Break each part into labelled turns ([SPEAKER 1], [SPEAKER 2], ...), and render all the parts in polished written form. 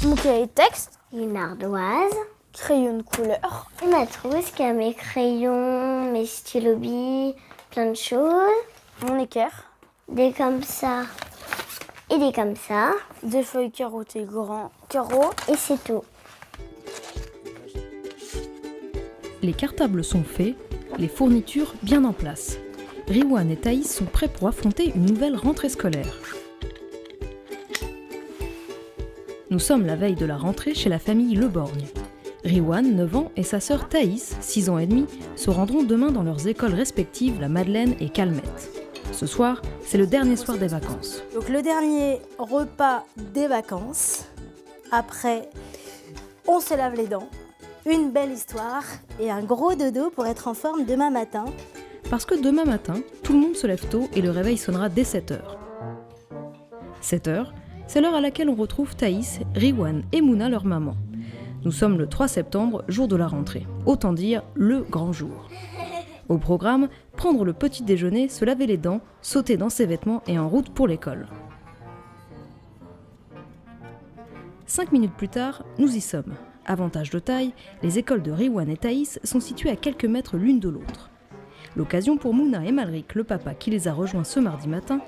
[SPEAKER 1] Mon cahier de texte,
[SPEAKER 2] une ardoise,
[SPEAKER 1] crayon de couleur,
[SPEAKER 2] une matrousque, mes crayons, mes stylos billes, plein de choses.
[SPEAKER 1] mon équerre,
[SPEAKER 2] Des comme ça et des comme ça.
[SPEAKER 1] des feuilles carottées grands carreaux.
[SPEAKER 2] Et c'est tout.
[SPEAKER 3] Les cartables sont faits, les fournitures bien en place. Riwan et Thaïs sont prêts pour affronter une nouvelle rentrée scolaire. Nous sommes la veille de la rentrée chez la famille Leborgne. Riwan, 9 ans, et sa sœur Thaïs, 6 ans et demi, se rendront demain dans leurs écoles respectives, la Madeleine et Calmette. Ce soir, c'est le dernier soir des vacances.
[SPEAKER 1] Donc le dernier repas des vacances. Après, on se lave les dents. Une belle histoire et un gros dodo pour être en forme demain matin.
[SPEAKER 3] Parce que demain matin, tout le monde se lève tôt et le réveil sonnera dès 7h. 7h, c'est l'heure à laquelle on retrouve Thaïs, Riwan et Mouna, leur maman. Nous sommes le 3 septembre, jour de la rentrée. Autant dire le grand jour. Au programme, prendre le petit déjeuner, se laver les dents, sauter dans ses vêtements et en route pour l'école. 5 minutes plus tard, nous y sommes. Avantage de taille, les écoles de Riwan et Thaïs sont situées à quelques mètres l'une de l'autre. L'occasion pour Mouna et Malric, le papa qui les a rejoints ce mardi matin,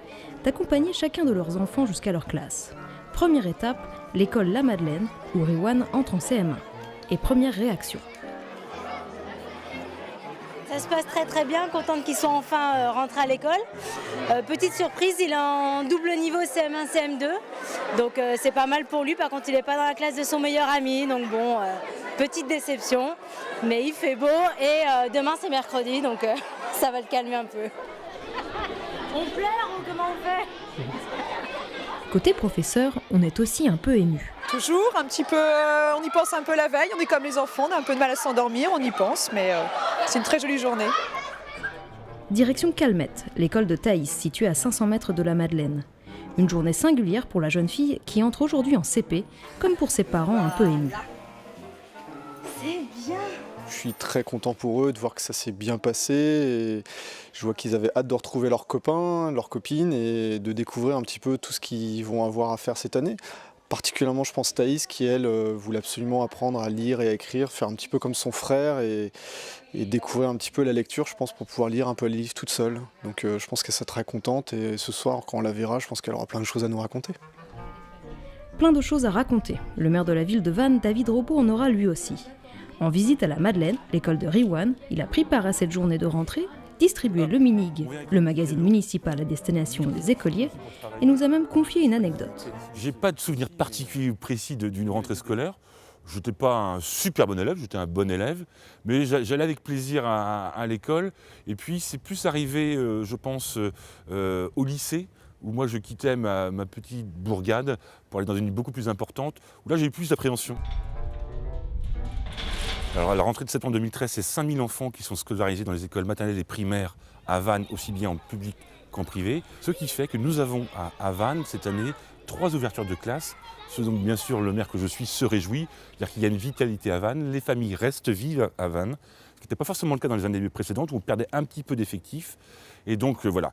[SPEAKER 3] d'accompagner chacun de leurs enfants jusqu'à leur classe. Première étape, l'école La Madeleine, où Riwan entre en CM1. Et première réaction.
[SPEAKER 4] Ça se passe très très bien, contente qu'ils soient enfin rentrés à l'école. Petite surprise, il est en double niveau CM1, CM2, donc c'est pas mal pour lui. Par contre, il n'est pas dans la classe de son meilleur ami, donc bon, petite déception. Mais il fait beau et demain c'est mercredi, donc ça va le calmer un peu. On pleure ou comment on fait ?
[SPEAKER 3] Côté professeur, on est aussi un peu ému.
[SPEAKER 5] Toujours, un petit peu, on y pense un peu la veille, on est comme les enfants, on a un peu de mal à s'endormir, on y pense, mais c'est une très jolie journée.
[SPEAKER 3] Direction Calmette, l'école de Thaïs, située à 500 mètres de la Madeleine. Une journée singulière pour la jeune fille qui entre aujourd'hui en CP, comme pour ses parents un peu émus.
[SPEAKER 4] C'est bien.
[SPEAKER 6] Je suis très content pour eux de voir que ça s'est bien passé. Et je vois qu'ils avaient hâte de retrouver leurs copains, leurs copines et de découvrir un petit peu tout ce qu'ils vont avoir à faire cette année. Particulièrement, je pense, Thaïs qui, elle, voulait absolument apprendre à lire et à écrire, faire un petit peu comme son frère et découvrir un petit peu la lecture, je pense, pour pouvoir lire un peu les livres toute seule. Donc je pense qu'elle sera très contente et ce soir, quand on la verra, je pense qu'elle aura plein de choses à nous raconter.
[SPEAKER 3] Plein de choses à raconter. Le maire de la ville de Vannes, David Robot, en aura lui aussi. En visite à la Madeleine, l'école de Riwan, il a pris part à cette journée de rentrée, distribué le Minig, le magazine municipal à destination des écoliers, et nous a même confié une anecdote.
[SPEAKER 7] J'ai pas de souvenir particulier ou précis d'une rentrée scolaire. Je n'étais pas un super bon élève, j'étais un bon élève, mais j'allais avec plaisir à l'école. Et puis c'est plus arrivé, je pense, au lycée, où moi je quittais ma petite bourgade pour aller dans une ville beaucoup plus importante, où là j'ai eu plus d'appréhension. Alors à la rentrée de septembre 2013, c'est 5000 enfants qui sont scolarisés dans les écoles maternelles et primaires à Vannes, aussi bien en public qu'en privé. Ce qui fait que nous avons à Vannes cette année 3 ouvertures de classe, ce dont bien sûr le maire que je suis se réjouit, c'est-à-dire qu'il y a une vitalité à Vannes, les familles restent vives à Vannes, ce qui n'était pas forcément le cas dans les années précédentes où on perdait un petit peu d'effectifs. Et donc voilà.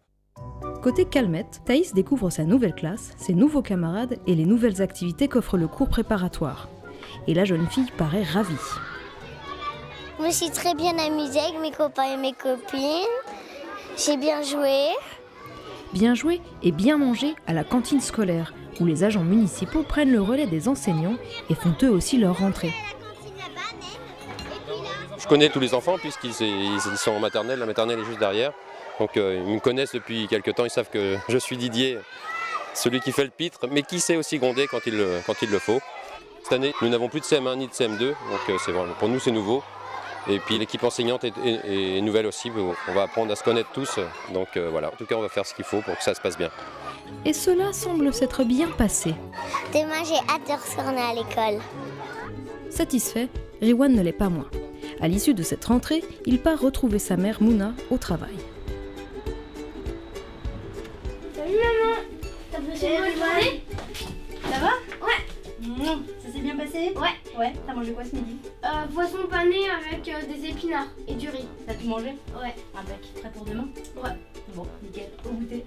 [SPEAKER 3] Côté Calmette, Thaïs découvre sa nouvelle classe, ses nouveaux camarades et les nouvelles activités qu'offre le cours préparatoire. Et la jeune fille paraît ravie.
[SPEAKER 2] Je me suis très bien amusée avec mes copains et mes copines. J'ai bien joué.
[SPEAKER 3] Bien joué et bien mangé à la cantine scolaire, où les agents municipaux prennent le relais des enseignants et font eux aussi leur rentrée.
[SPEAKER 8] Je connais tous les enfants puisqu'ils sont en maternelle, la maternelle est juste derrière. Donc ils me connaissent depuis quelques temps, ils savent que je suis Didier, celui qui fait le pitre, mais qui sait aussi gronder quand il le faut. Cette année, nous n'avons plus de CM1 ni de CM2, donc pour nous c'est nouveau. Et puis l'équipe enseignante est nouvelle aussi, on va apprendre à se connaître tous. Donc voilà, en tout cas on va faire ce qu'il faut pour que ça se passe bien.
[SPEAKER 3] Et cela semble s'être bien passé.
[SPEAKER 2] Demain, j'ai hâte de retourner à l'école.
[SPEAKER 3] Satisfait, Riwan ne l'est pas moins. À l'issue de cette rentrée, il part retrouver sa mère Mouna au travail.
[SPEAKER 9] Salut maman. T'as passé une bonne journée? Ça va? Ouais.
[SPEAKER 4] Ça s'est bien passé?
[SPEAKER 9] Ouais.
[SPEAKER 4] Ouais, t'as mangé quoi ce midi?
[SPEAKER 9] Poisson pané avec des épinards et du riz.
[SPEAKER 4] T'as tout mangé?
[SPEAKER 9] Ouais.
[SPEAKER 4] Impec. Prêt pour demain?
[SPEAKER 9] Ouais.
[SPEAKER 4] Bon, nickel. Au goûter.